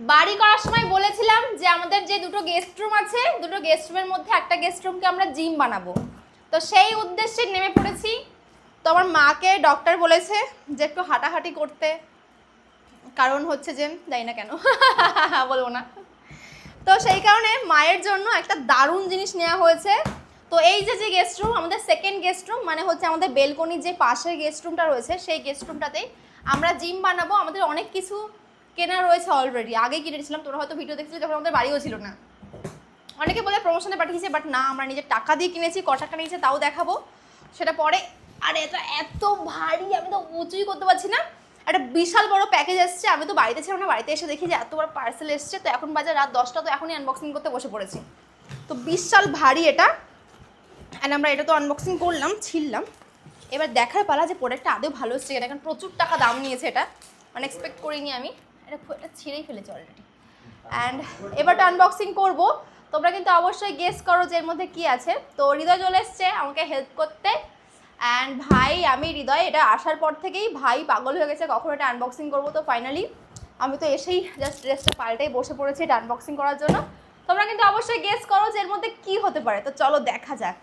বাড়ি করার সময় বলেছিলাম যে আমাদের যে দুটো গেস্ট রুম আছে, দুটো গেস্ট রুমের মধ্যে একটা গেস্ট রুমকে আমরা জিম বানাবো। তো সেই উদ্দেশ্যে নেমে পড়েছি। তো আমার মাকে ডক্টর বলেছে যে একটু হাঁটাহাঁটি করতে, কারণ হচ্ছে যে জানি না কেন বলবো না। তো সেই কারণে মায়ের জন্য একটা দারুণ জিনিস নেওয়া হয়েছে। তো এই যে গেস্ট রুম, আমাদের সেকেন্ড গেস্ট রুম, মানে হচ্ছে আমাদের বেলকনির যে পাশের গেস্ট রুমটা রয়েছে সেই গেস্ট রুমটাতেই আমরা জিম বানাবো। আমাদের অনেক কিছু কেনা রয়েছে অলরেডি, আগে কিনেছিলাম, তোরা হয়তো ভিডিও দেখছিলি যখন আমাদের বাড়িও ছিল না। অনেকে বলে প্রমোশনে পাঠিয়েছে, বাট না, আমরা নিজের টাকা দিয়ে কিনেছি। ক টাকা নিয়েছে তাও দেখাবো সেটা পরে। আর এটা এত ভারী, আমি তো উঁচুই করতে পারছি না। একটা বিশাল বড় প্যাকেজ এসছে, আমি তো বাড়িতে ছিলাম না, বাড়িতে এসে দেখি যে এত বড় পার্সেল এসছে। তো এখন বাজে রাত 10টা, তো এখনই আনবক্সিং করতে বসে পড়েছি। তো বিশাল ভারী এটা, অ্যান্ড আমরা এটা তো আনবক্সিং করলাম, ছিললাম। এবার দেখার পালা যে প্রোডাক্টটা আদৌ ভালো এসছে কিনা, কারণ প্রচুর টাকা দাম নিয়েছে এটা, মানে এক্সপেক্ট করিনি আমি। এটা ছিঁড়েই ফেলেছি অলরেডি, অ্যান্ড এবারটা আনবক্সিং করবো। তোমরা কিন্তু অবশ্যই গেস করো যে এর মধ্যে কী আছে। তো হৃদয় চলে এসছে আমাকে হেল্প করতে, অ্যান্ড ভাই আমি হৃদয় এটা আসার পর থেকেই ভাই পাগল হয়ে গেছে কখন এটা আনবক্সিং করবো। তো ফাইনালি আমি তো এসেই জাস্ট ড্রেসটা পাল্টেই বসে পড়েছি এটা আনবক্সিং করার জন্য। তোমরা কিন্তু অবশ্যই গেস করো যে এর মধ্যে কী হতে পারে। তো চলো দেখা যাক।